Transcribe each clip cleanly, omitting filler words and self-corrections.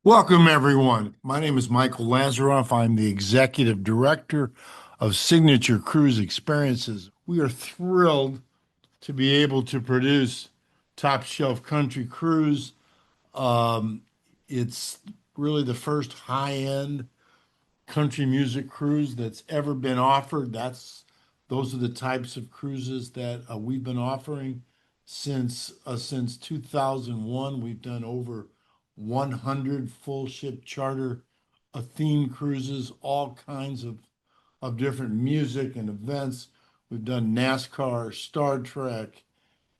Welcome, everyone. My name is Michael Lazaroff. I'm the Executive Director of Signature Cruise Experiences. We are thrilled to be able to produce Top Shelf Country Cruise. Um, it's really the first high-end country music cruise that's ever been offered. Those are the types of cruises that we've been offering since 2001. We've done over 100 full ship charter theme cruises, all kinds of different music and events. We've done NASCAR, Star Trek,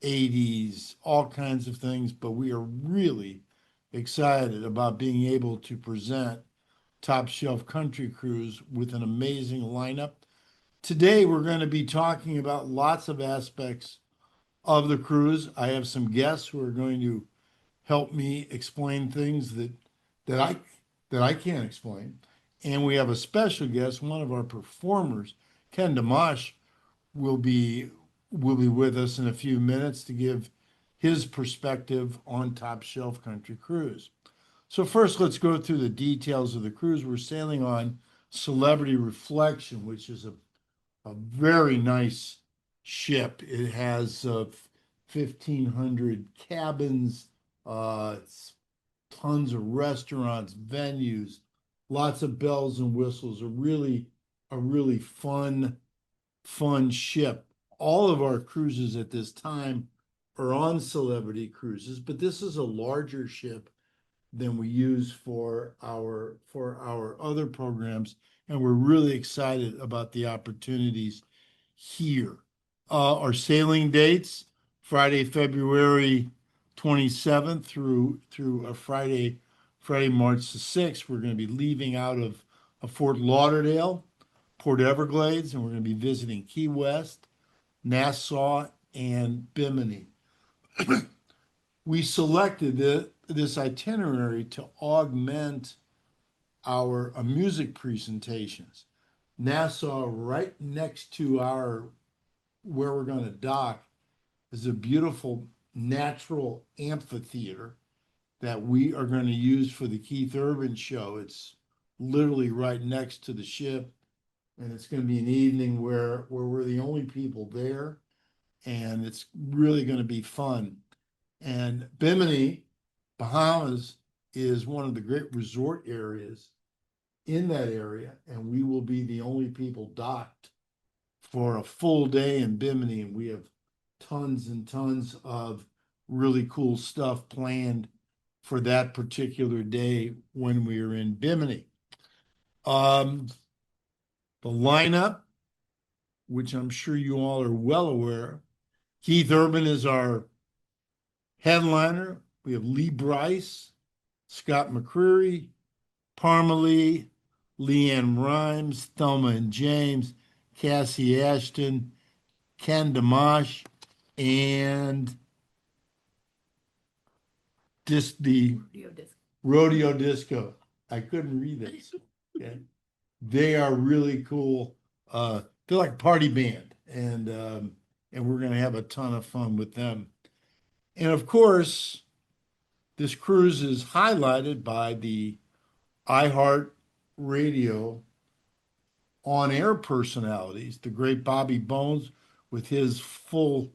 80s, all kinds of things, but we are really excited about being able to present Top Shelf Country Cruise with an amazing lineup. Today, we're going to be talking about lots of aspects of the cruise. I have some guests who are going to help me explain things that I that I can't explain. And we have a special guest, one of our performers, Ken Domas, will be will be with us in a few minutes to give his perspective on Top Shelf Country Cruise. So first, let's go through the details of the cruise. We're sailing on Celebrity Reflection, which is a very nice ship. It has 1,500 cabins, it's tons of restaurants, venues, lots of bells and whistles. A really fun ship. All of our cruises at this time are on Celebrity Cruises, but this is a larger ship than we use for our other programs, and we're really excited about the opportunities here. Our sailing dates: Friday, February 27th through a Friday, March the 6th. We're going to be leaving out of Fort Lauderdale, Port Everglades, and we're going to be visiting Key West, Nassau, and Bimini. We selected this itinerary to augment our music presentations. Nassau, right next to our where we're going to dock, is a beautiful natural amphitheater that we are going to use for the Keith Urban show. It's literally right next to the ship, and it's going to be an evening where we're the only people there, and it's really going to be fun. And Bimini, Bahamas, is one of the great resort areas in that area, and we will be the only people docked for a full day in Bimini, and we have tons and tons of really cool stuff planned for that particular day when we are in Bimini. Um, the lineup, which I'm sure you all are well aware, Keith Urban is our headliner. We have Lee Brice, Scott McCreery, Parmalee, Leanne Rhymes, Thelma and James, Cassie Ashton, Ken Damash, and the Rodeo Disco. I couldn't read this. Okay. They are really cool. They're like party band, and we're going to have a ton of fun with them. And of course, this cruise is highlighted by the iHeart Radio on-air personalities, the great Bobby Bones with his full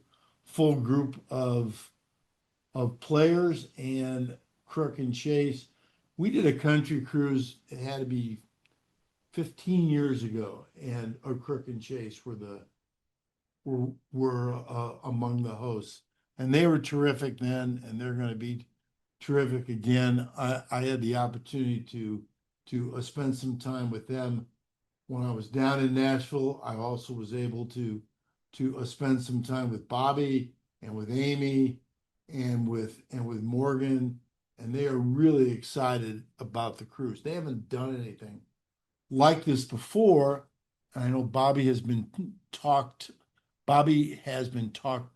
group of players, and Crook and Chase. We did a country cruise. It had to be 15 years ago, and Crook and Chase were among the hosts, and they were terrific then, and they're going to be terrific again. I had the opportunity to spend some time with them when I was down in Nashville. I also was able to spend some time with Bobby and with Amy and with Morgan, and they are really excited about the cruise. They haven't done anything like this before. I know Bobby has been talked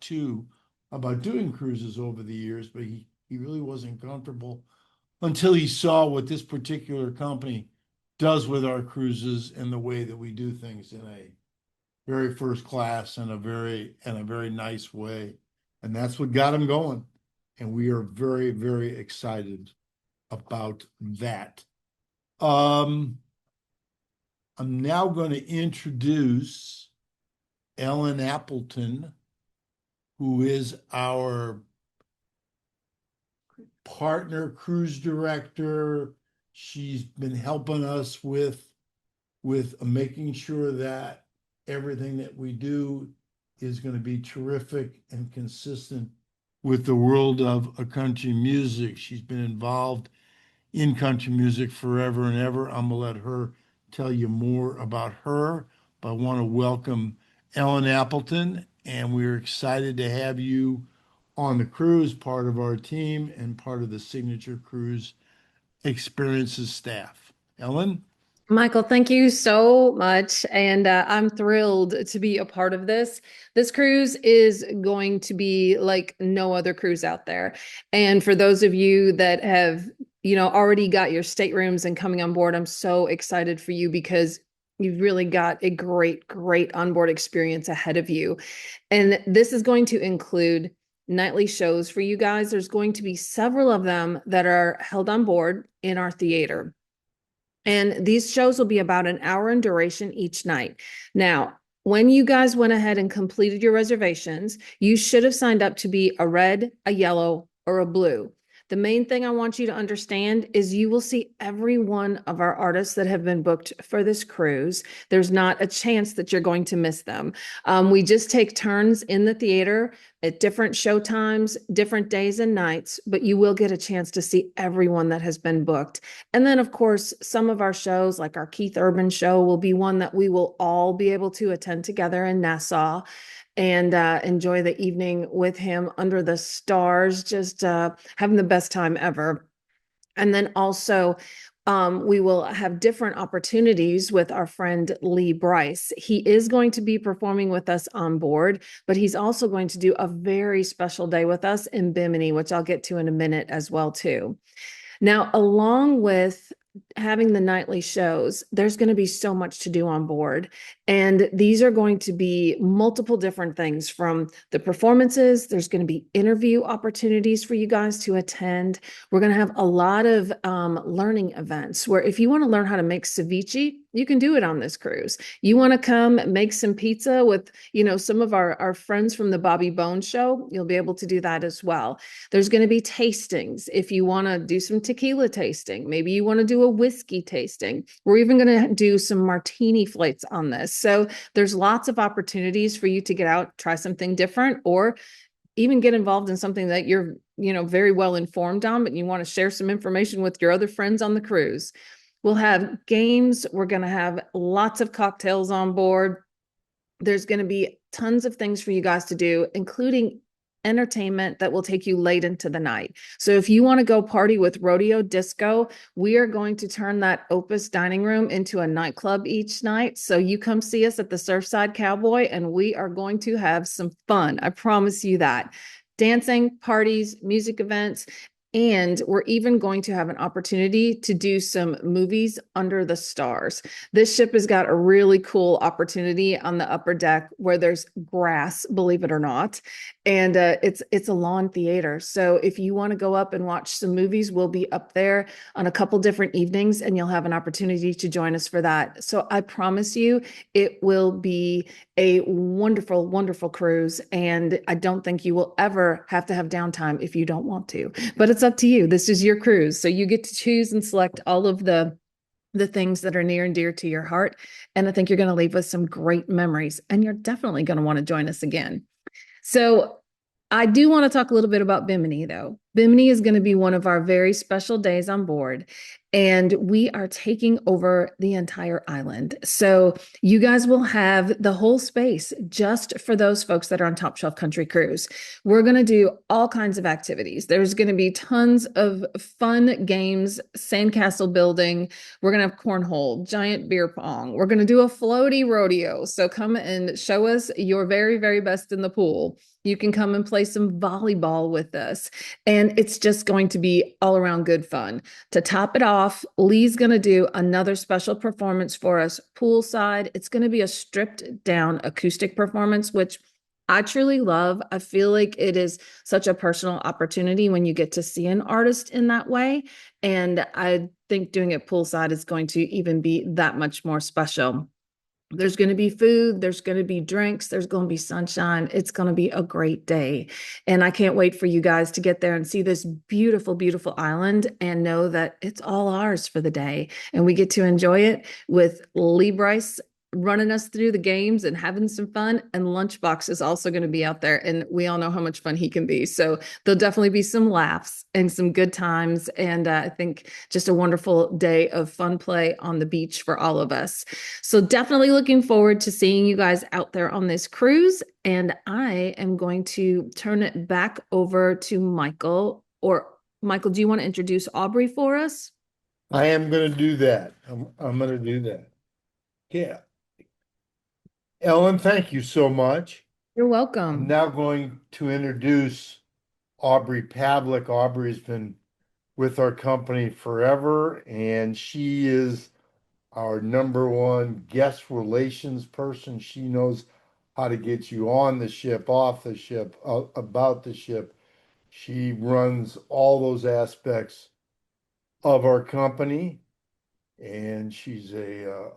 to about doing cruises over the years, but he really wasn't comfortable until he saw what this particular company does with our cruises and the way that we do things in a very first class and a very nice way. And that's what got him going. And we are very, very excited about that. I'm now going to introduce Ellen Appleton, who is our partner cruise director. She's been helping us with making sure that everything that we do is going to be terrific and consistent with the world of country music. She's been involved in country music forever and ever. I'm going to let her tell you more about her, but I want to welcome Ellen Appleton, and we're excited to have you on the cruise, part of our team and part of the Signature Cruise Experiences staff. Ellen? Michael, thank you so much. And I'm thrilled to be a part of this. This cruise is going to be like no other cruise out there. And for those of you that have, already got your staterooms and coming on board, I'm so excited for you because you've really got a great, great onboard experience ahead of you. And this is going to include nightly shows for you guys. There's going to be several of them that are held on board in our theater. And these shows will be about an hour in duration each night. Now, when you guys went ahead and completed your reservations, you should have signed up to be a red, a yellow, or a blue. The main thing I want you to understand is you will see every one of our artists that have been booked for this cruise. There's not a chance that you're going to miss them. We just take turns in the theater at different show times, different days and nights, but you will get a chance to see everyone that has been booked. And then, of course, some of our shows, like our Keith Urban show, will be one that we will all be able to attend together in Nassau and enjoy the evening with him under the stars, just having the best time ever. And then also, we will have different opportunities with our friend Lee Bryce. He is going to be performing with us on board, but he's also going to do a very special day with us in Bimini, which I'll get to in a minute as well, too. Now, along with having the nightly shows, there's going to be so much to do on board. And these are going to be multiple different things from the performances. There's going to be interview opportunities for you guys to attend. We're going to have a lot of learning events where if you want to learn how to make ceviche, you can do it on this cruise. You want to come make some pizza with, some of our friends from the Bobby Bones show, you'll be able to do that as well. There's going to be tastings. If you want to do some tequila tasting, maybe you want to do a whiskey tasting. We're even going to do some martini flights on this. So there's lots of opportunities for you to get out, try something different, or even get involved in something that you're, very well informed on, but you want to share some information with your other friends on the cruise. We'll have games. We're going to have lots of cocktails on board. There's going to be tons of things for you guys to do, including entertainment that will take you late into the night. So if you want to go party with Rodeo Disco, we are going to turn that Opus dining room into a nightclub each night. So you come see us at the Surfside Cowboy and we are going to have some fun. I promise you that. Dancing, parties, music events, and we're even going to have an opportunity to do some movies under the stars. This ship has got a really cool opportunity on the upper deck where there's grass, believe it or not. And it's a lawn theater. So if you want to go up and watch some movies, we'll be up there on a couple different evenings and you'll have an opportunity to join us for that. So I promise you, it will be a wonderful, wonderful cruise. And I don't think you will ever have to have downtime if you don't want to. But it's up to you. This is your cruise. So you get to choose and select all of the things that are near and dear to your heart. And I think you're going to leave with some great memories. And you're definitely going to want to join us again. So I do want to talk a little bit about Bimini, though. Bimini is going to be one of our very special days on board, and we are taking over the entire island. So you guys will have the whole space just for those folks that are on Top Shelf Country Cruise. We're going to do all kinds of activities. There's going to be tons of fun games, sandcastle building. We're going to have cornhole, giant beer pong. We're going to do a floaty rodeo. So come and show us your very, very best in the pool. You can come and play some volleyball with us. And it's just going to be all around good fun. To top it off, Lee's going to do another special performance for us poolside. It's going to be a stripped down acoustic performance, which I truly love. I feel like it is such a personal opportunity when you get to see an artist in that way. And I think doing it poolside is going to even be that much more special. There's going to be food, there's going to be drinks, there's going to be sunshine. It's going to be a great day. And I can't wait for you guys to get there and see this beautiful, beautiful island and know that it's all ours for the day. And we get to enjoy it with Lee Bryce running us through the games and having some fun. And Lunchbox is also going to be out there. And we all know how much fun he can be. So there'll definitely be some laughs and some good times. And I think just a wonderful day of fun play on the beach for all of us. So definitely looking forward to seeing you guys out there on this cruise. And I am going to turn it back over to Michael. Or Michael, do you want to introduce Aubrey for us? I am going to do that. I'm going to do that. Yeah. Ellen, thank you so much. You're I'm welcome. now going to introduce Aubrey Pavlik. Aubrey's been with our company forever, and she is our number one guest relations person. She knows how to get you on the ship, off the ship, about the ship. She runs all those aspects of our company, and she's a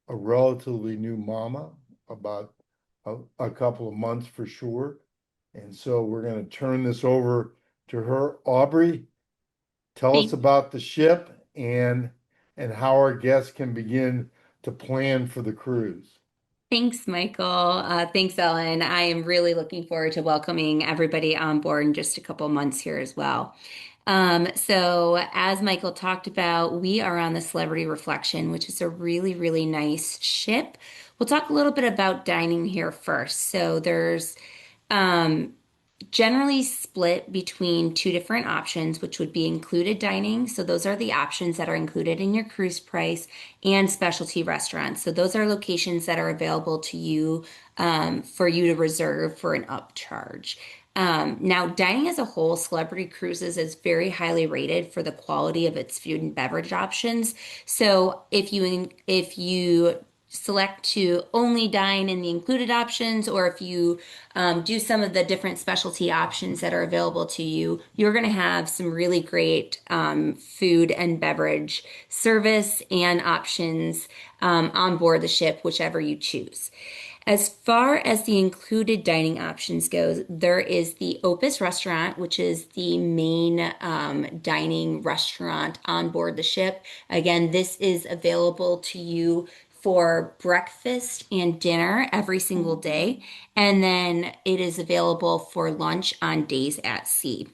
relatively new mama, about a couple of months for sure. And so we're going to turn this over to her. Aubrey, tell us Thank- about the ship and how our guests can begin to plan for the cruise. Thanks, Michael. Thanks, Ellen. I am really looking forward to welcoming everybody on board in just a couple months here as well. So, as Michael talked about, we are on the Celebrity Reflection, which is a really, really nice ship. We'll talk a little bit about dining here first. So, there's um, generally split between two different options, which would be included dining. So those are the options that are included in your cruise price, and specialty restaurants. So those are locations that are available to you for you to reserve for an upcharge. Now, dining as a whole, Celebrity Cruises is very highly rated for the quality of its food and beverage options. So if you select to only dine in the included options, or if you do some of the different specialty options that are available to you, you're going to have some really great food and beverage service and options on board the ship, whichever you choose. As far as the included dining options goes, there is the Opus restaurant, which is the main dining restaurant on board the ship. Again, this is available to you for breakfast and dinner every single day, and then it is available for lunch on days at sea.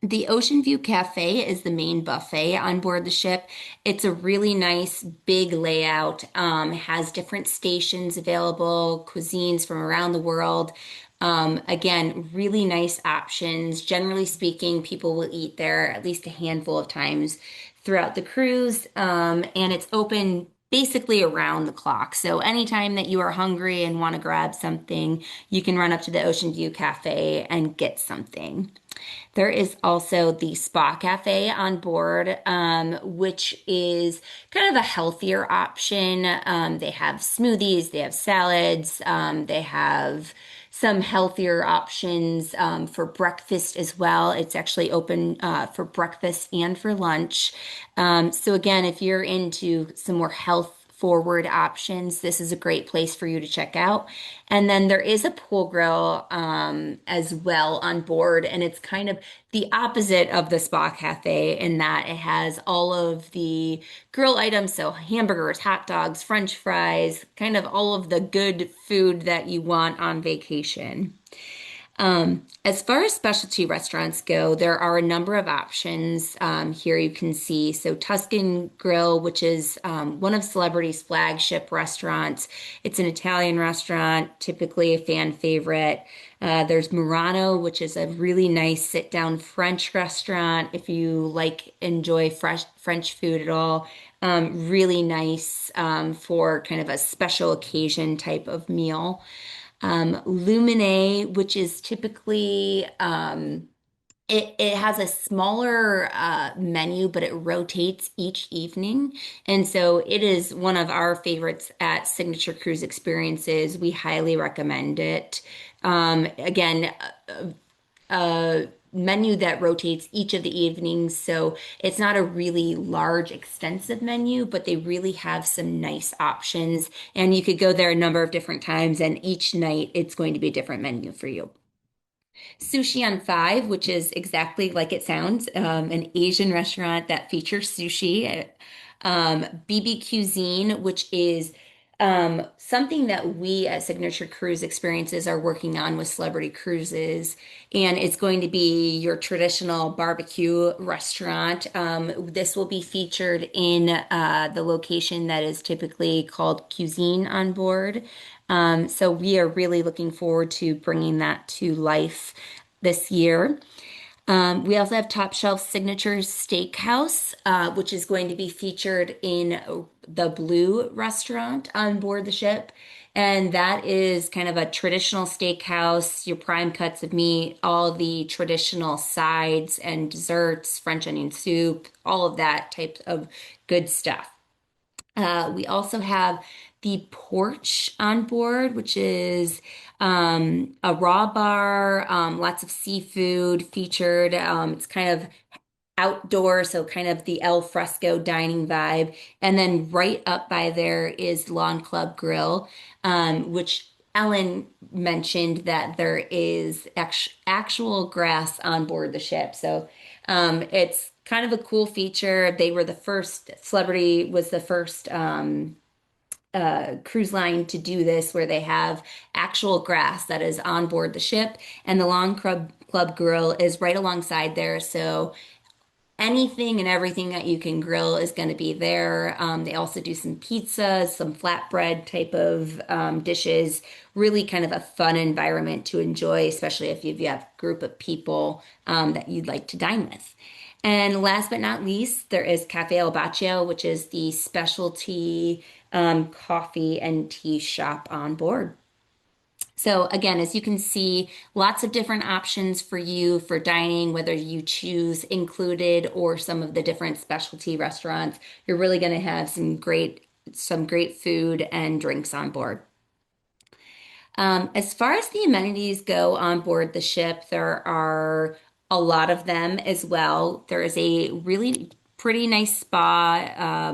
The Ocean View Cafe is the main buffet on board the ship. It's a really nice big layout, has different stations available, cuisines from around the world. Again, really nice options. Generally speaking, people will eat there at least a handful of times throughout the cruise, and it's open basically around the clock. So anytime that you are hungry and want to grab something, you can run up to the Ocean View Cafe and get something. There is also the Spa Cafe on board, which is kind of a healthier option. They have smoothies, they have salads, they have some healthier options for breakfast as well. It's actually open for breakfast and for lunch. So, again, if you're into some more health forward options, this is a great place for you to check out. And then there is a pool grill as well on board, and it's kind of the opposite of the Spa Cafe in that it has all of the grill items, so hamburgers, hot dogs, French fries, kind of all of the good food that you want on vacation. As far as specialty restaurants go, there are a number of options here you can see. So Tuscan Grill, which is one of Celebrity's flagship restaurants. It's an Italian restaurant, typically a fan favorite. There's Murano, which is a really nice sit-down French restaurant. If you enjoy fresh French food at all, really nice for kind of a special occasion type of meal. Lumine, which is typically it has a smaller menu, but it rotates each evening. And so it is one of our favorites at Signature Cruise Experiences. We highly recommend it. Again, a menu that rotates each of the evenings. So it's not a really large, extensive menu, but they really have some nice options. And you could go there a number of different times, and each night it's going to be a different menu for you. Sushi on Five, which is exactly like it sounds, an Asian restaurant that features sushi. BB Cuisine, which is something that we at Signature Cruise Experiences are working on with Celebrity Cruises. And it's going to be your traditional barbecue restaurant. This will be featured in the location that is typically called Cuisine on board. So we are really looking forward to bringing that to life this year. We also have Top Shelf Signatures Steakhouse, which is going to be featured in the Blue restaurant on board the ship. And that is kind of a traditional steakhouse, your prime cuts of meat, all the traditional sides and desserts, French onion soup, all of that type of good stuff. We also have the Porch on board, which is a raw bar, lots of seafood featured. It's kind of outdoor, so kind of the al fresco dining vibe. And then right up by there is Lawn Club Grill, which Ellen mentioned that there is actual grass on board the ship. So it's kind of a cool feature. They were the first, Celebrity was the first cruise line to do this, where they have actual grass that is on board the ship. And the Club Grill is right alongside there. So anything and everything that you can grill is going to be there. They also do some pizzas, some flatbread type of dishes. Really kind of a fun environment to enjoy, especially if you have a group of people that you'd like to dine with. And last but not least, there is Cafe El Baccio, which is the specialty coffee and tea shop on board. So again, as you can see, lots of different options for you for dining, whether you choose included or some of the different specialty restaurants. You're really going to have some great food and drinks on board. As far as the amenities go on board the ship, there are a lot of them as well. There is a really pretty nice spa.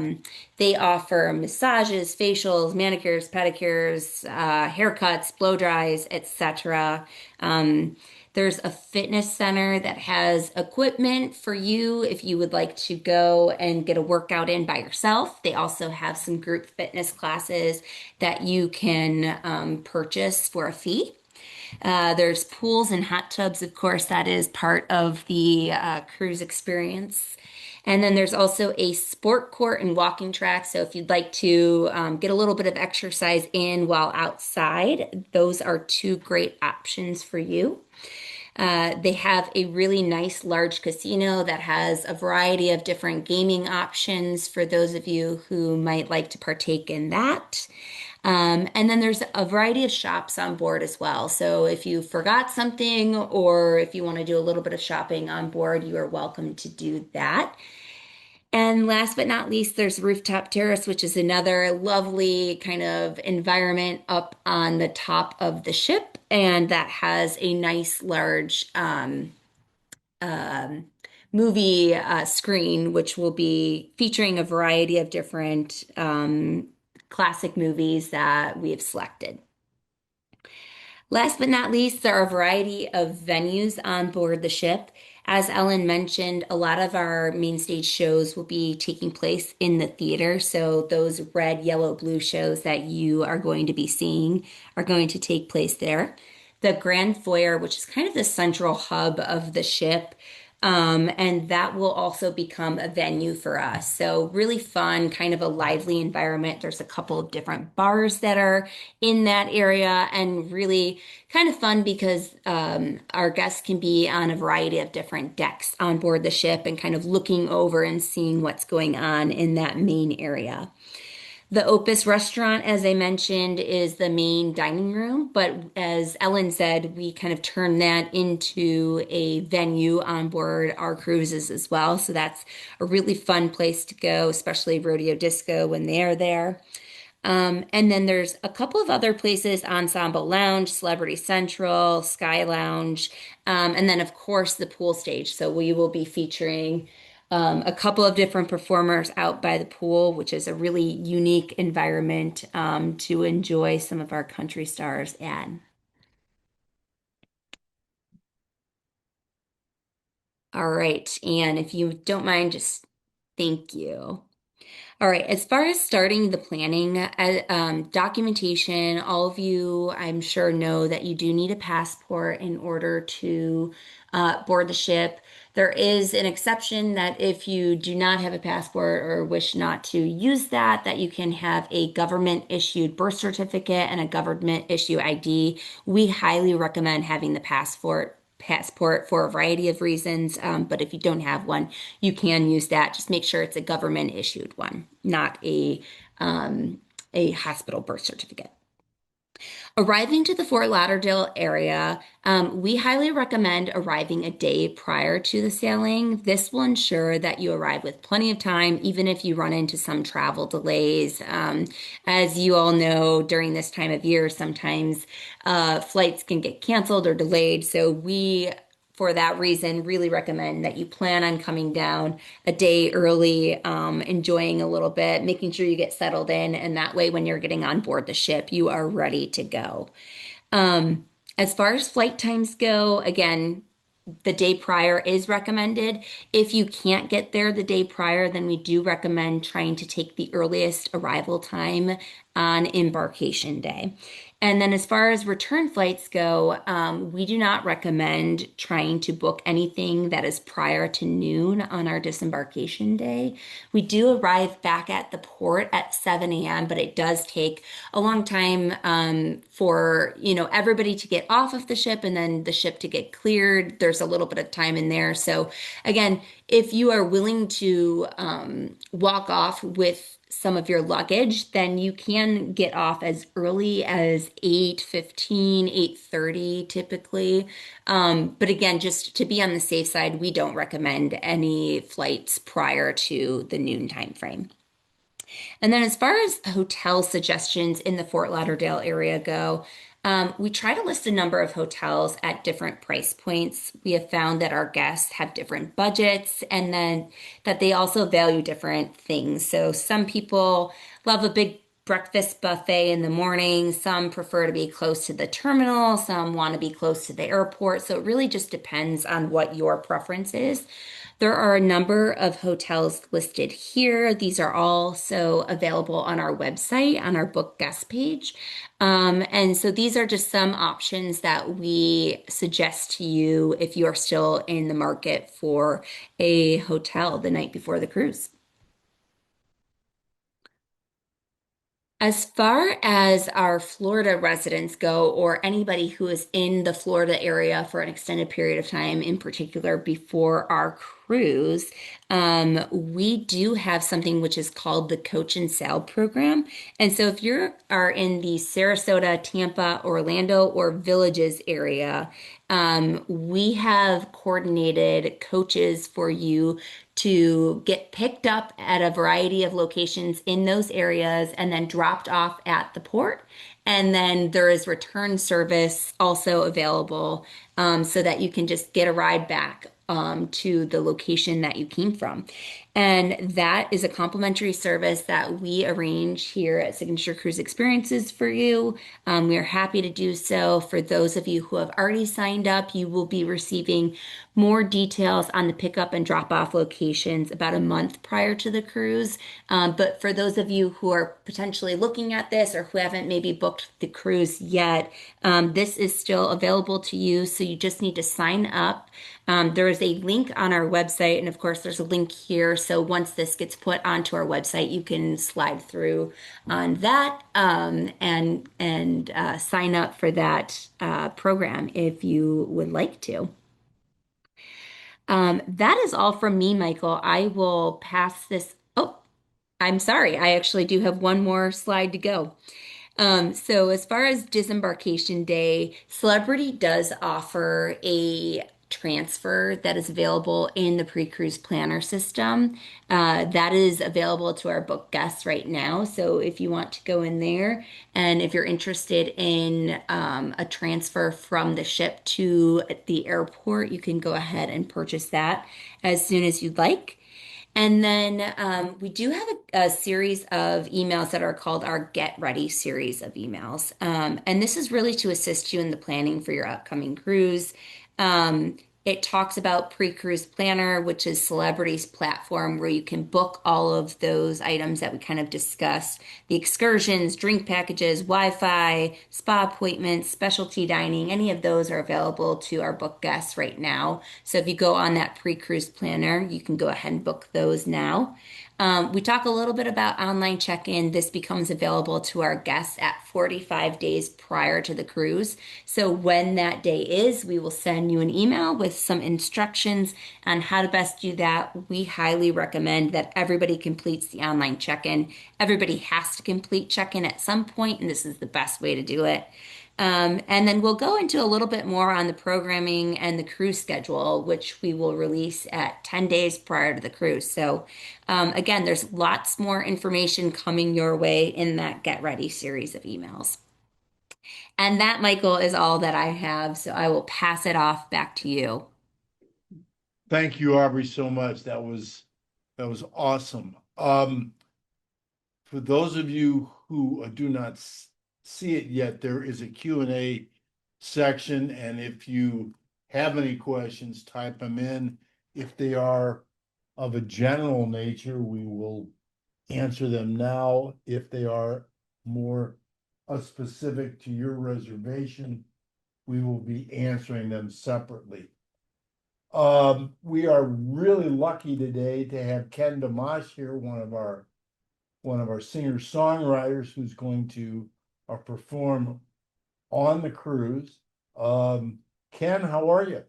They offer massages, facials, manicures, pedicures, haircuts, blow dries, etc. There's a fitness center that has equipment for you if you would like to go and get a workout in by yourself. They also have some group fitness classes that you can purchase for a fee. There's pools and hot tubs, of course, that is part of the cruise experience. And then there's also a sport court and walking track. So if you'd like to get a little bit of exercise in while outside, those are two great options for you. They have a really nice large casino that has a variety of different gaming options for those of you who might like to partake in that. And then there's a variety of shops on board as well. So if you forgot something or if you want to do a little bit of shopping on board, you are welcome to do that. And last but not least, there's Rooftop Terrace, which is another lovely kind of environment up on the top of the ship. And that has a nice large movie screen, which will be featuring a variety of different classic movies that we have selected. Last but not least, there are a variety of venues on board the ship. As Ellen mentioned, a lot of our main stage shows will be taking place in the theater. So those red, yellow, blue shows that you are going to be seeing are going to take place there. The Grand Foyer, which is kind of the central hub of the ship, and that will also become a venue for us. So really fun, kind of a lively environment. There's a couple of different bars that are in that area and really kind of fun because our guests can be on a variety of different decks on board the ship and kind of looking over and seeing what's going on in that main area. The Opus restaurant, as I mentioned, is the main dining room, but as Ellen said, we kind of turn that into a venue on board our cruises as well. So that's a really fun place to go, especially Rodeo Disco when they're there. And then there's a couple of other places, Ensemble Lounge, Celebrity Central, Sky Lounge, and then of course the pool stage. So we will be featuring a couple of different performers out by the pool, which is a really unique environment to enjoy some of our country stars at. All right. And if you don't mind, just thank you. All right, as far as starting the planning, documentation, all of you, I'm sure, know that you do need a passport in order to board the ship. There is an exception that if you do not have a passport or wish not to use that, that you can have a government issued birth certificate and a government issue ID. We highly recommend having the passport for a variety of reasons. But if you don't have one, you can use that. Just make sure it's a government issued one, not a hospital birth certificate. Arriving to the Fort Lauderdale area, we highly recommend arriving a day prior to the sailing. This will ensure that you arrive with plenty of time, even if you run into some travel delays. As you all know, during this time of year, sometimes flights can get canceled or delayed. So we, for that reason, really recommend that you plan on coming down a day early, enjoying a little bit, making sure you get settled in, and that way, when you're getting on board the ship, you are ready to go. As far as flight times go, again, the day prior is recommended. If you can't get there the day prior, then we do recommend trying to take the earliest arrival time on embarkation day. And then as far as return flights go, we do not recommend trying to book anything that is prior to noon on our disembarkation day. We do arrive back at the port at 7 a.m., but it does take a long time for, everybody to get off of the ship and then the ship to get cleared. There's a little bit of time in there. So again, if you are willing to walk off with some of your luggage, then you can get off as early as 8:15, 8:30 typically. But again, just to be on the safe side, we don't recommend any flights prior to the noon time frame. And then as far as hotel suggestions in the Fort Lauderdale area go, we try to list a number of hotels at different price points. We have found that our guests have different budgets and then that they also value different things. So some people love a big breakfast buffet in the morning. Some prefer to be close to the terminal. Some want to be close to the airport. So it really just depends on what your preference is. There are a number of hotels listed here. These are also available on our website, on our book guest page. And so these are just some options that we suggest to you if you are still in the market for a hotel the night before the cruise. As far as our Florida residents go, or anybody who is in the Florida area for an extended period of time, in particular before our cruise, we do have something which is called the Coach and Sail program. And so if you are in the Sarasota, Tampa, Orlando, or Villages area, we have coordinated coaches for you to get picked up at a variety of locations in those areas and then dropped off at the port. And then there is return service also available so that you can just get a ride back to the location that you came from. And that is a complimentary service that we arrange here at Signature Cruise Experiences for you. We are happy to do so. For those of you who have already signed up, you will be receiving more details on the pickup and drop off locations about a month prior to the cruise. But for those of you who are potentially looking at this or who haven't maybe booked the cruise yet, this is still available to you. So you just need to sign up. There is a link on our website, and of course, there's a link here. So once this gets put onto our website, you can slide through on that and sign up for that program if you would like to. That is all from me, Michael. I will pass this. Oh, I'm sorry. I actually do have one more slide to go. So as far as disembarkation day, Celebrity does offer a transfer that is available in the pre-cruise planner system. That is available to our book guests right now. So if you want to go in there and if you're interested in a transfer from the ship to the airport, you can go ahead and purchase that as soon as you'd like. And then we do have a series of emails that are called our Get Ready series of emails. And this is really to assist you in the planning for your upcoming cruise. It talks about Pre-Cruise Planner, which is Celebrity's platform where you can book all of those items that we kind of discussed, the excursions, drink packages, Wi-Fi, spa appointments, specialty dining, any of those are available to our book guests right now. So if you go on that Pre-Cruise Planner, you can go ahead and book those now. We talk a little bit about online check-in. This becomes available to our guests at 45 days prior to the cruise. So when that day is, we will send you an email with some instructions on how to best do that. We highly recommend that everybody completes the online check-in. Everybody has to complete check-in at some point, and this is the best way to do it. And then we'll go into a little bit more on the programming and the cruise schedule, which we will release at 10 days prior to the cruise. So, again, there's lots more information coming your way in that Get Ready series of emails. And that, Michael, is all that I have. So I will pass it off back to you. Thank you, Aubrey, so much. That was awesome. For those of you who do not see it yet, there is a Q&A section, and if you have any questions, type them in. If they are of a general nature, we will answer them now. If they are more specific to your reservation, we will be answering them separately. We are really lucky today to have Ken Domas here, one of our singer-songwriters who's going to perform on the cruise. Ken, how are you?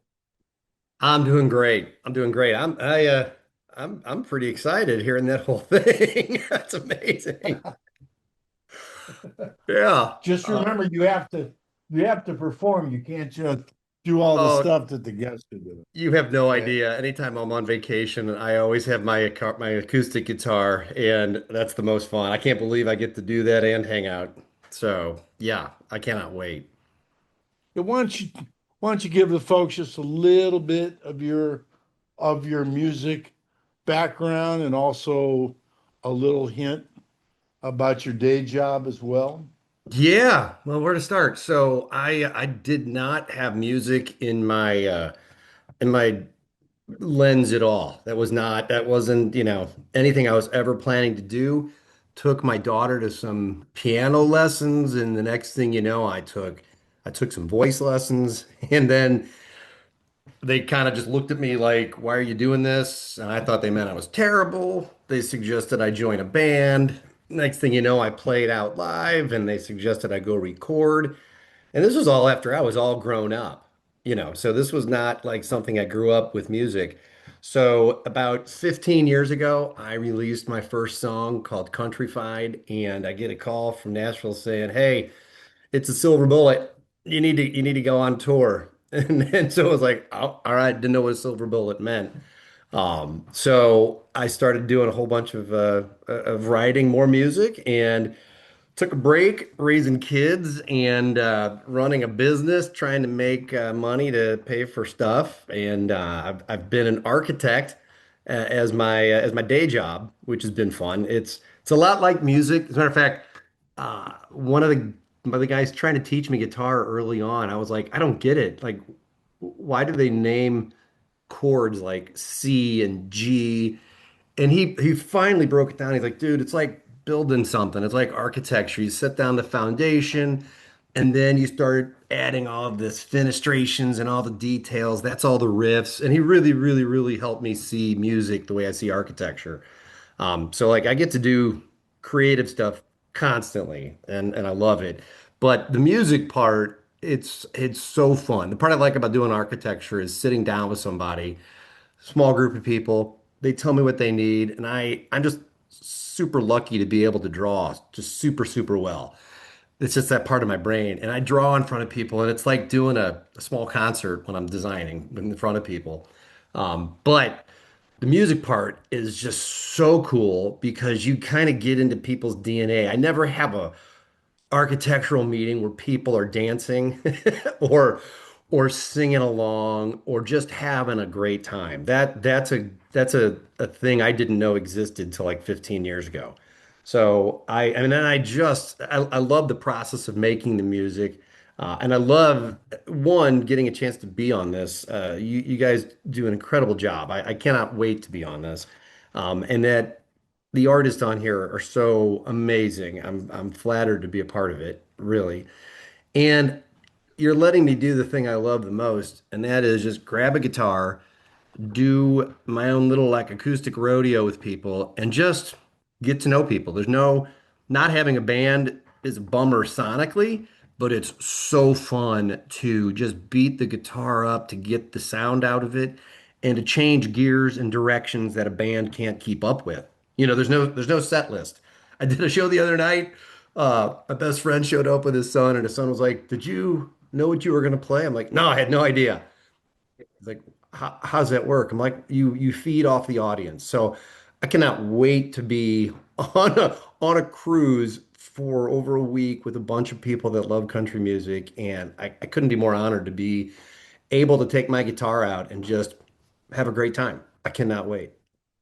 I'm doing great. I'm doing great. I'm pretty excited hearing that whole thing. That's amazing. Yeah. Just remember, you have to perform. You can't just do all the Oh, stuff that the guests are doing. you have no Okay. idea. Anytime I'm on vacation, I always have my acoustic guitar, and that's the most fun. I can't believe I get to do that and hang out. So, yeah, I cannot wait. Yeah, why don't you give the folks just a little bit of your music background and also a little hint about your day job as well? Yeah, well, where to start? So, I did not have music in my lens at all. That wasn't, anything I was ever planning to do. Took my daughter to some piano lessons, and the next thing you know, I took some voice lessons, and then they kind of just looked at me like, "Why are you doing this?" And I thought they meant I was terrible. They suggested I join a band. Next thing you know, I played out live, and they suggested I go record. And this was all after I was all grown up, so this was not like something I grew up with music. So about 15 years ago, I released my first song called Countryfied, and I get a call from Nashville saying, "Hey, it's a silver bullet. You need to go on tour." And so I was like, "Oh, all right, didn't know what a silver bullet meant." So I started doing a whole bunch of writing more music and took a break raising kids and running a business, trying to make money to pay for stuff. And I've been an architect as my day job, which has been fun. It's a lot like music. As a matter of fact, one of the guys trying to teach me guitar early on, I was like, I don't get it. Like, why do they name chords like C and G? And he finally broke it down. He's like, dude, it's like building something. It's like architecture. You set down the foundation, and then you start adding all of this fenestrations and all the details. That's all the riffs. And he really, really, really helped me see music the way I see architecture. So like I get to do creative stuff constantly, and I love it. But the music part, it's so fun. The part I like about doing architecture is sitting down with somebody, small group of people. They tell me what they need, and I'm just super lucky to be able to draw just super, super well. It's just that part of my brain. And I draw in front of people, and it's like doing a small concert when I'm designing in front of people. But the music part is just so cool because you kind of get into people's DNA. I never have a architectural meeting where people are dancing or singing along or just having a great time. That's a thing I didn't know existed till like 15 years ago. So I mean, and I love the process of making the music. And I love one getting a chance to be on this. You guys do an incredible job. I cannot wait to be on this. And that the artists on here are so amazing. I'm flattered to be a part of it, really. And you're letting me do the thing I love the most, and that is just grab a guitar, do my own little like acoustic rodeo with people and just get to know people. There's no, not having a band is a bummer sonically, but it's so fun to just beat the guitar up to get the sound out of it and to change gears and directions that a band can't keep up with. There's no set list. I did a show the other night. My best friend showed up with his son, and his son was like, "Did you know what you were going to play?" I'm like, "No, I had no idea." He's like, how's that work? I'm like, you feed off the audience. So I cannot wait to be on a cruise for over a week with a bunch of people that love country music. And I couldn't be more honored to be able to take my guitar out and just have a great time. I cannot wait.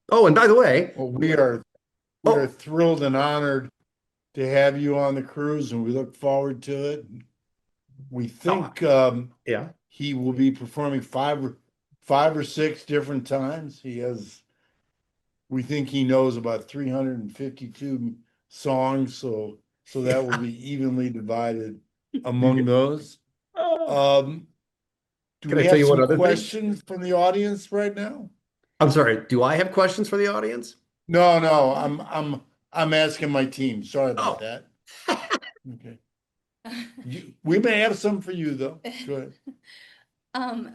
Oh, and by the way, Well, we are oh, thrilled and honored to have you on the cruise, and we look forward to it. We oh, think yeah. he will be performing five or six different times. We think he knows about 352 songs, so that will be evenly divided among those. Oh. Um, do Can we I tell have you one some other thing? questions from the audience right now? I'm sorry. Do I have questions for the audience? No, no, I'm asking my team. Sorry about Oh, that. Okay. We may have some for you though. Go ahead.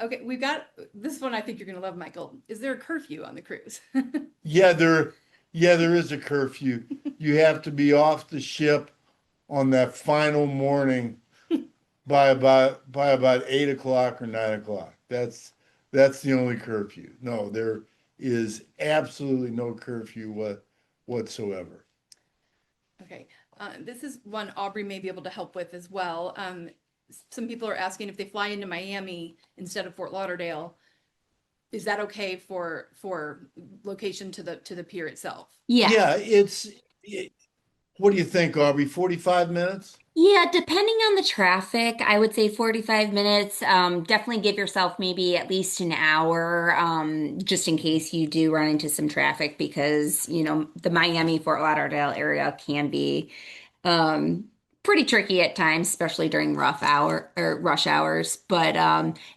Okay, we've got this one I think you're gonna love, Michael. Is there a curfew on the cruise? Yeah, there is a curfew. You have to be off the ship on that final morning by about 8 o'clock or 9 o'clock. That's the only curfew. No, there is absolutely no curfew whatsoever. Okay, this is one Aubrey may be able to help with as well. Some people are asking if they fly into Miami instead of Fort Lauderdale, is that okay for location to the pier itself? Yeah. Yeah, what do you think, Aubrey? 45 minutes? Yeah, depending on the traffic, I would say 45 minutes. Definitely give yourself maybe at least an hour, just in case you do run into some traffic because, the Miami Fort Lauderdale area can be um, pretty tricky at times, especially during rough hour or rush hours. But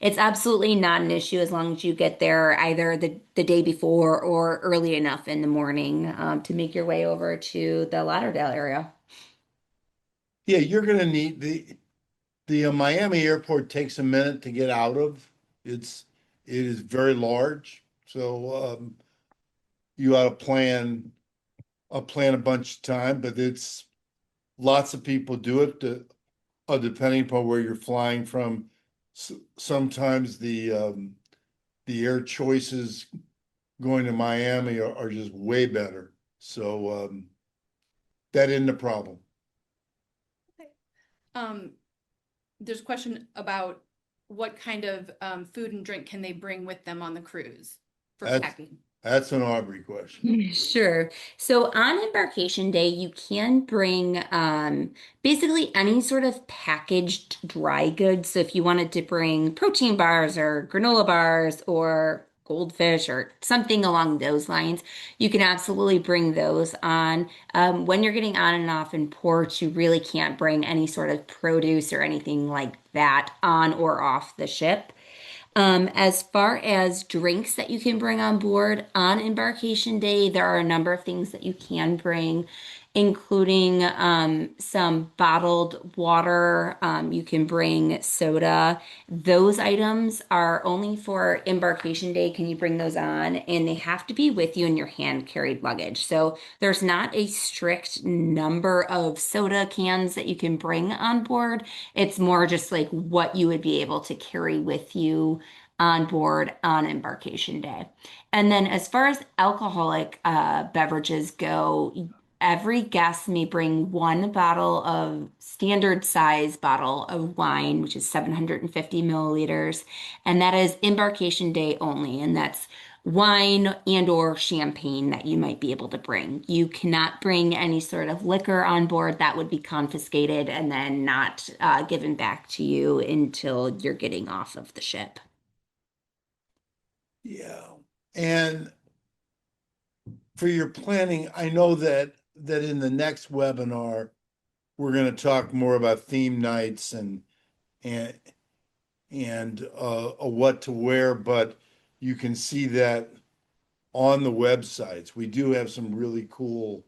it's absolutely not an issue as long as you get there either the day before or early enough in the morning to make your way over to the Lauderdale area. Yeah, you're gonna need the Miami airport takes a minute to get out of. It is very large, so you ought to plan a bunch of time, but it's lots of people do it depending upon where you're flying from. Sometimes the air choices going to Miami are just way better. So that isn't a problem. Um, there's a question about what kind of food and drink can they bring with them on the cruise for That's packing? that's an Aubrey question. Sure. So on embarkation day, you can bring basically any sort of packaged dry goods. So if you wanted to bring protein bars or granola bars or goldfish or something along those lines, you can absolutely bring those on. When you're getting on and off in port, you really can't bring any sort of produce or anything like that on or off the ship. As far as drinks that you can bring on board on embarkation day, there are a number of things that you can bring. including some bottled water. You can bring soda. Those items are only for embarkation day. Can you bring those on? And they have to be with you in your hand carried luggage. So there's not a strict number of soda cans that you can bring on board. It's more just like what you would be able to carry with you on board on embarkation day. And then as far as alcoholic beverages go, every guest may bring one bottle of standard size bottle of wine, which is 750 milliliters, and that is embarkation day only, and that's wine and or champagne that you might be able to bring. You cannot bring any sort of liquor on board. That would be confiscated and then not given back to you until you're getting off of the ship. Yeah. And for your planning, I know that in the next webinar, we're going to talk more about theme nights and and what to wear, but you can see that on the websites. We do have some really cool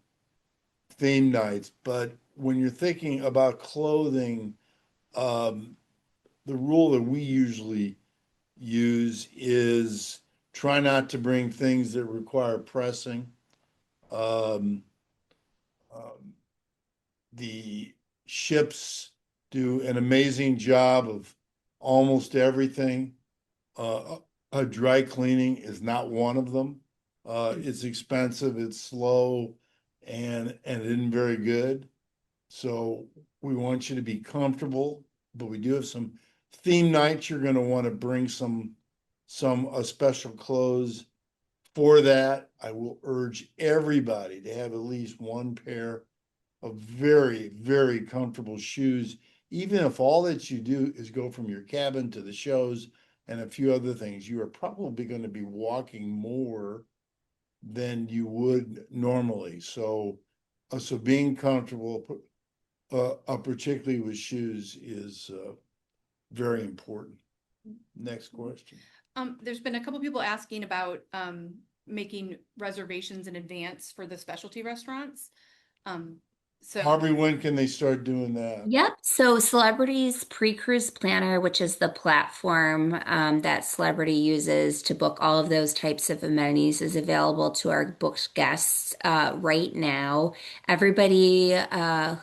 theme nights, but when you're thinking about clothing, um, the rule that we usually use is try not to bring things that require pressing. Um, um, the ships do an amazing job of almost everything. A dry cleaning is not one of them. It's expensive, it's slow, and it isn't very good. So we want you to be comfortable, but we do have some theme nights. You're going to want to bring some special clothes for that. I will urge everybody to have at least one pair of very, very comfortable shoes, even if all that you do is go from your cabin to the shows and a few other things. You are probably going to be walking more than you would normally. So being comfortable, particularly with shoes, is very important. Next question. There's been a couple people asking about making reservations in advance for the specialty restaurants. So Harvey, when can they start doing that? Yep. So Celebrity's Pre-Cruise Planner, which is the platform that Celebrity uses to book all of those types of amenities, is available to our booked guests right now. Everybody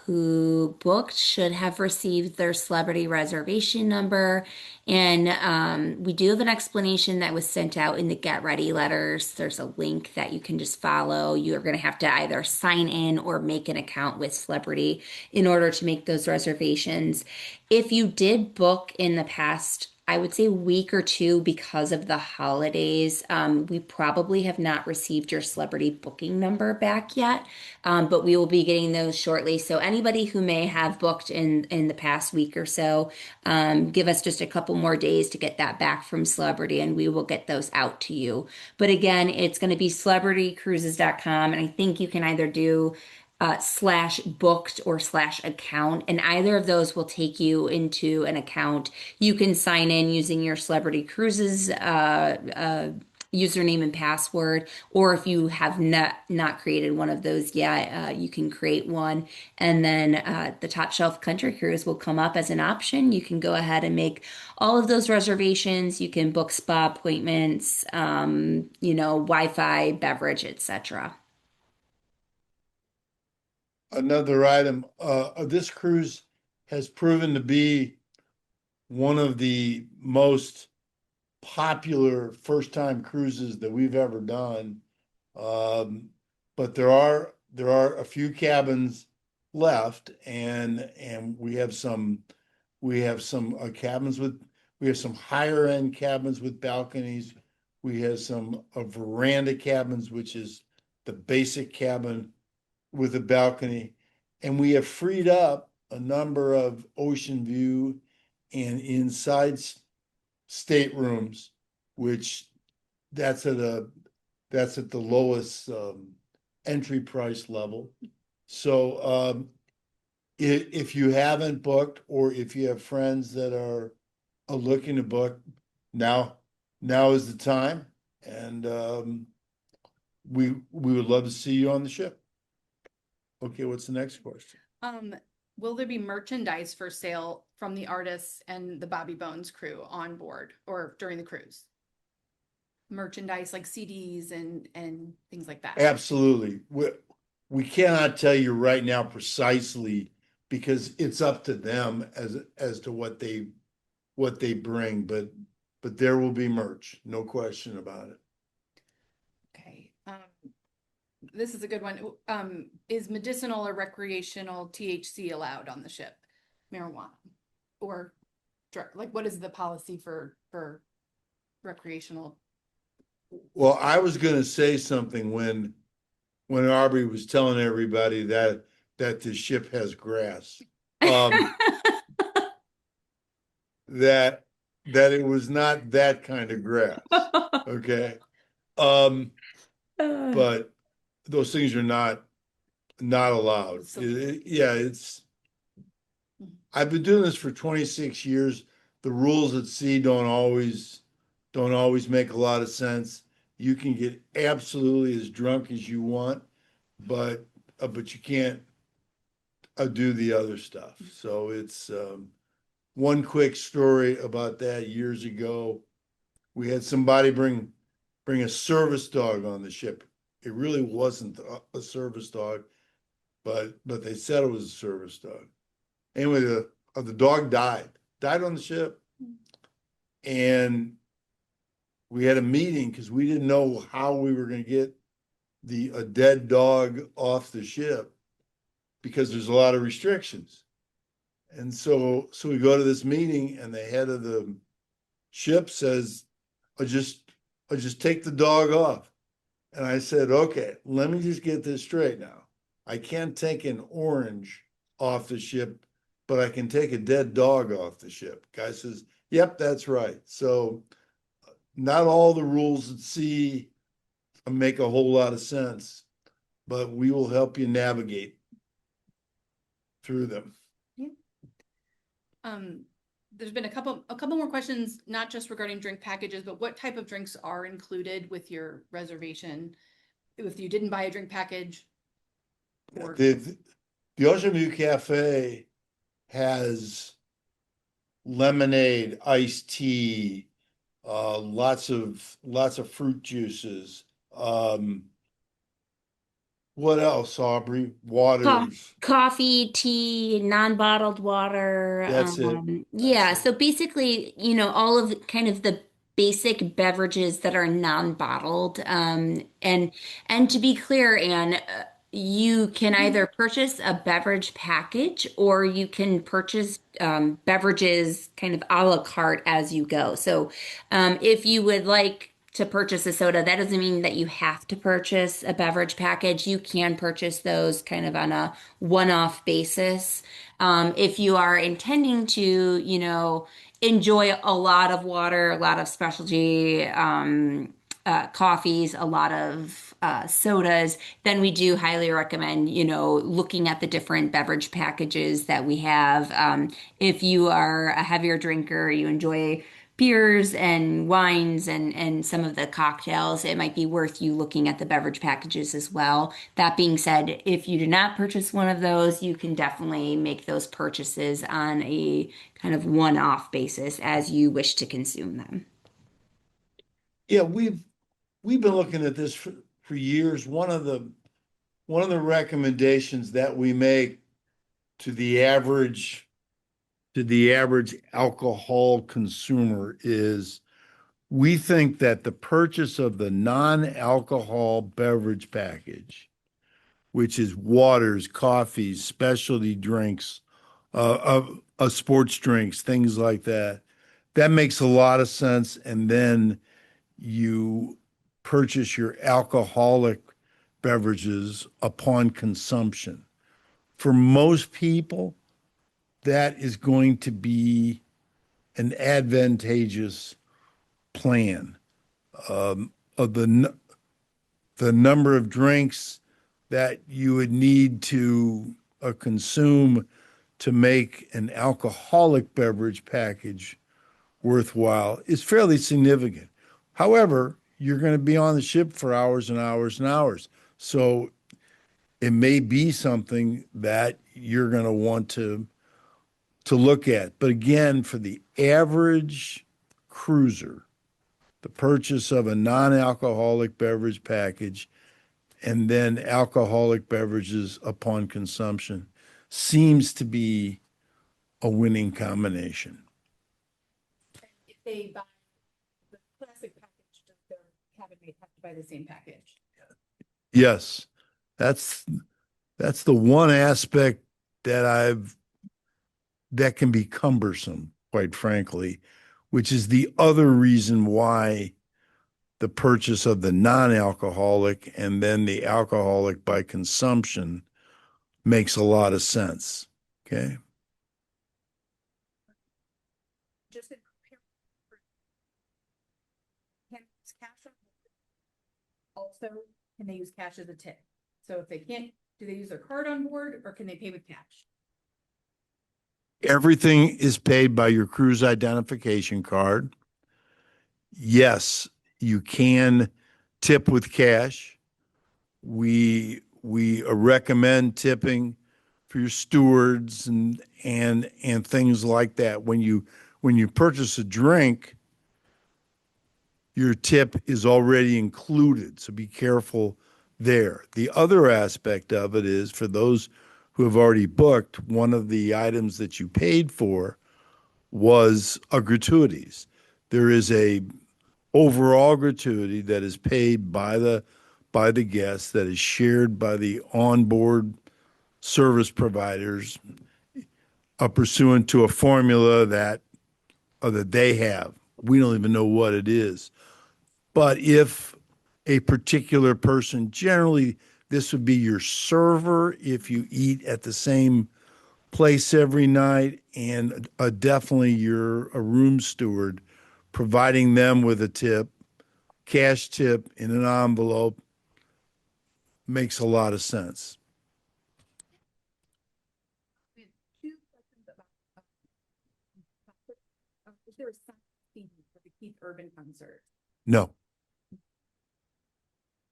who booked should have received their Celebrity reservation number. And we do have an explanation that was sent out in the Get Ready letters. There's a link that you can just follow. You are going to have to either sign in or make an account with Celebrity in order to make those reservations. If you did book in the past, I would say week or two because of the holidays, we probably have not received your Celebrity booking number back yet, but we will be getting those shortly. So anybody who may have booked in the past week or so, give us just a couple more days to get that back from Celebrity, and we will get those out to you. But again, it's going to be celebritycruises.com, and I think you can either do slash booked or slash account, and either of those will take you into an account. You can sign in using your Celebrity Cruises username and password, or if you have not created one of those yet, you can create one, and then the Top Shelf Country Cruise will come up as an option. You can go ahead and make all of those reservations. You can book spa appointments, Wi-Fi, beverage, etc. Another item, this cruise has proven to be one of the most popular first-time cruises that we've ever done. But there are a few cabins left, and we have some cabins we have some higher end cabins with balconies. We have some veranda cabins, which is the basic cabin with a balcony, and we have freed up a number of ocean view and inside staterooms, which that's at the lowest entry price level. So if you haven't booked, or if you have friends that are looking to book, now is the time, and we would love to see you on the ship. Okay, what's the next question? Will there be merchandise for sale from the artists and the Bobby Bones crew on board or during the cruise? Merchandise like CDs and things like that. Absolutely. We cannot tell you right now precisely because it's up to them as to what they bring, but there will be merch, no question about it. Okay. This is a good one. Is medicinal or recreational THC allowed on the ship? Marijuana or like what is the policy for recreational? Well, I was going to say something when Aubrey was telling everybody that the ship has grass. That it was not that kind of grass. Okay. But those things are not allowed. So- Yeah, I've been doing this for 26 years. The rules at sea don't always make a lot of sense. You can get absolutely as drunk as you want, but you can't do the other stuff. So it's one quick story about that years ago. We had somebody bring a service dog on the ship. It really wasn't a service dog, but they said it was a service dog. Anyway, the dog died on the ship, and we had a meeting because we didn't know how we were going to get a dead dog off the ship because there's a lot of restrictions. And so we go to this meeting, and the head of the ship says, I'll just take the dog off. And I said, okay, let me just get this straight now. I can't take an orange off the ship, but I can take a dead dog off the ship. Guy says, yep, that's right. So not all the rules at sea make a whole lot of sense, but we will help you navigate through them. There's been a couple more questions, not just regarding drink packages, but what type of drinks are included with your reservation if you didn't buy a drink package? Or The Ocean View Cafe has lemonade, iced tea, lots of fruit juices. What else, Aubrey? Waters. Coffee, tea, non-bottled water. That's it. Yeah, That's it. so basically, all of kind of the basic beverages that are non-bottled. And to be clear, Anne, you can either purchase a beverage package or you can purchase beverages kind of a la carte as you go. So if you would like to purchase a soda, that doesn't mean that you have to purchase a beverage package. You can purchase those kind of on a one-off basis. If you are intending to, enjoy a lot of water, a lot of specialty coffees, a lot of sodas, then we do highly recommend, looking at the different beverage packages that we have. If you are a heavier drinker, you enjoy beers and wines and some of the cocktails, it might be worth you looking at the beverage packages as well. That being said, if you do not purchase one of those, you can definitely make those purchases on a kind of one-off basis as you wish to consume them. Yeah, we've been looking at this for years. One of the recommendations that we make to the average alcohol consumer is we think that the purchase of the non-alcohol beverage package, which is waters, coffees, specialty drinks, sports drinks, things like that, that makes a lot of sense. And then you purchase your alcoholic beverages upon consumption. For most people, that is going to be an advantageous plan. Of the number of drinks that you would need to consume to make an alcoholic beverage package worthwhile is fairly significant. However, you're going to be on the ship for hours and hours and hours. So it may be something that you're going to want to look at. But again, for the average cruiser, the purchase of a non-alcoholic beverage package and then alcoholic beverages upon consumption seems to be a winning combination. If they buy the classic package, does their cabin mate have to buy the same package? Yes, that's the one aspect that can be cumbersome, quite frankly, which is the other reason why the purchase of the non-alcoholic and then the alcoholic by consumption makes a lot of sense. Okay. Just in can use cash on board? Also, can they use cash as a tip? So if they can't, do they use their card on board or can they pay with cash? Everything is paid by your cruise identification card. Yes, you can tip with cash. We recommend tipping for your stewards and things like that. When you purchase a drink, your tip is already included, so be careful there. The other aspect of it is for those who have already booked, one of the items that you paid for was a gratuities. There is a overall gratuity that is paid by the guests that is shared by the onboard service providers pursuant to a formula that they have. We don't even know what it is. But if a particular person, generally this would be your server if you eat at the same place every night, and definitely you're a room steward, providing them with a tip, cash tip in an envelope makes a lot of sense. We have two questions about is there a sign CD for the Keith Urban concert? No,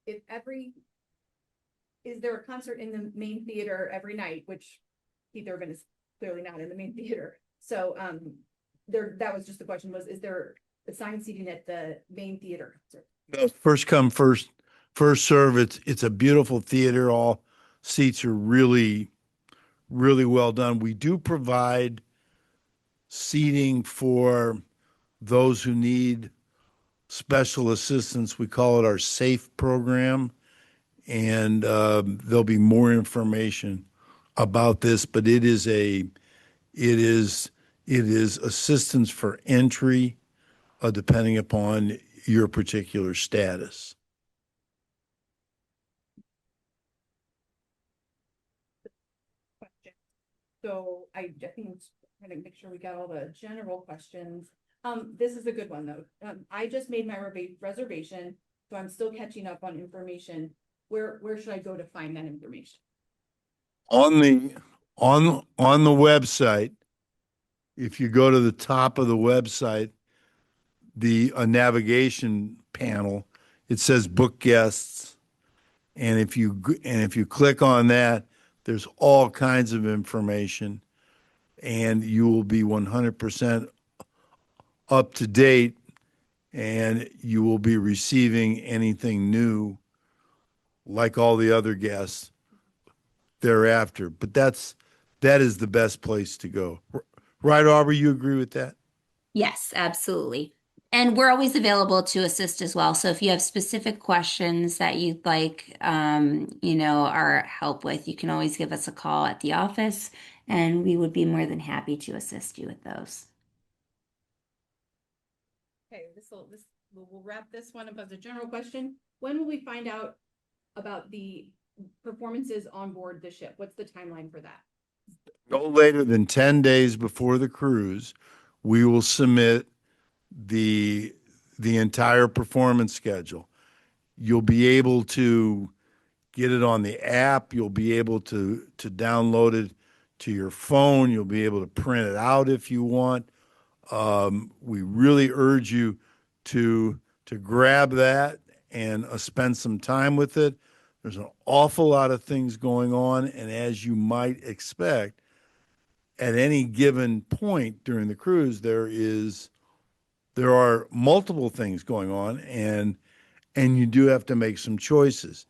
Is there a concert in the main theater every night, which Keith Urban is clearly not in the main theater. So that was just the question is there assigned seating at the main theater concert? no. First come, first serve. It's a beautiful theater. All seats are really, really well done. We do provide seating for those who need special assistance. We call it our SAFE program, and there'll be more information about this. But it is assistance for entry, depending upon your particular status. Question. So I think I'm trying to make sure we got all the general questions. This is a good one though. I just made my reservation, so I'm still catching up on information. Where should I go to find that information? On the website, if you go to the top of the website, the navigation panel, it says book guests, and if you click on that, there's all kinds of information, and you will be 100% up to date, and you will be receiving anything new like all the other guests thereafter. But that is the best place to go. Right, Aubrey, you agree with that? Yes, absolutely. And we're always available to assist as well. So if you have specific questions that you'd like, our help with, you can always give us a call at the office, and we would be more than happy to assist you with those. Okay, we'll wrap this one up as a general question. When will we find out about the performances on board the ship? What's the timeline for that? No later than 10 days before the cruise, we will submit the entire performance schedule. You'll be able to get it on the app. You'll be able to download it to your phone. You'll be able to print it out if you want. We really urge you to grab that and spend some time with it. There's an awful lot of things going on, and as you might expect, at any given point during the cruise, there are multiple things going on, and you do have to make some choices.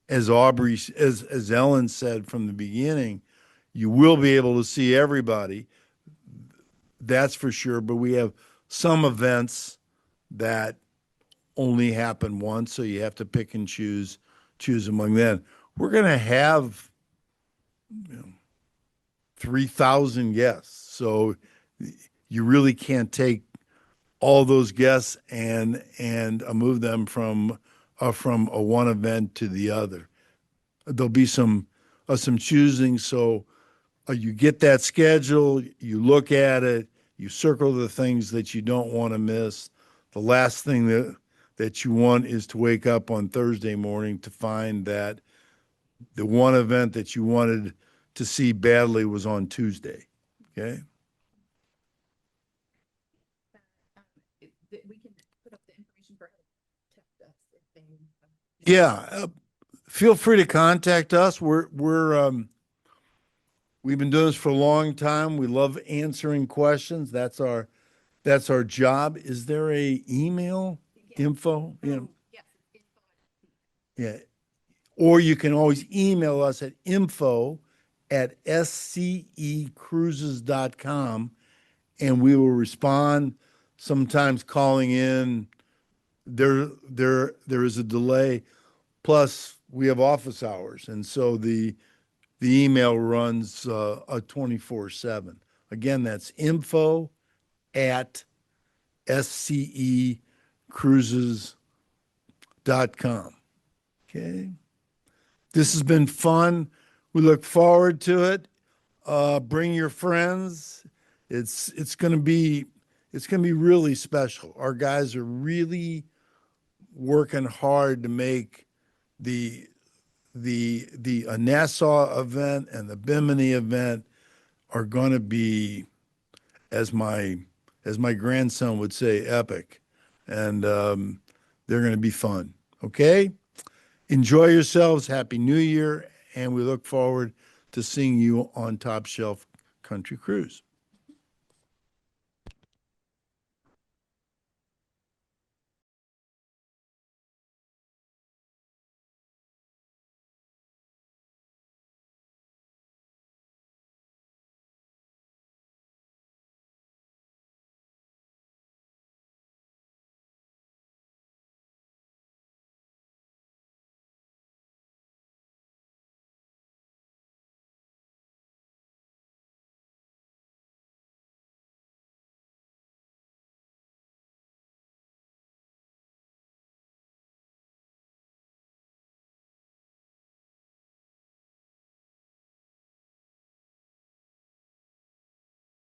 As Ellen said from the beginning, you will be able to see everybody, that's for sure, but we have some events that only happen once, so you have to pick and choose among them. We're going to have 3,000 guests, so you really can't take all those guests and move them from a one event to the other. There'll be some choosing. So you get that schedule, you look at it, you circle the things that you don't want to miss. The last thing that you want is to wake up on Thursday morning to find that the one event that you wanted to see badly was on Tuesday. Okay. We can put up the information for contact us if they. Yeah, feel free to contact us. We've been doing this for a long time. We love answering questions. That's our job. Is there a email info? Yeah. Yes, it's Yeah. Or you can always email us at info@scecruises.com, and we will respond, sometimes calling in. There is a delay. Plus, we have office hours, and so the email runs a 24/7. Again, that's info@scecruises.com. Okay. This has been fun. We look forward to it. Bring your friends. It's going to be really special. Our guys are really working hard to make the Nassau event and the Bimini event are going to be, as my grandson would say, epic, and they're going to be fun. Okay, enjoy yourselves. Happy New Year, and we look forward to seeing you on Top Shelf Country Cruise.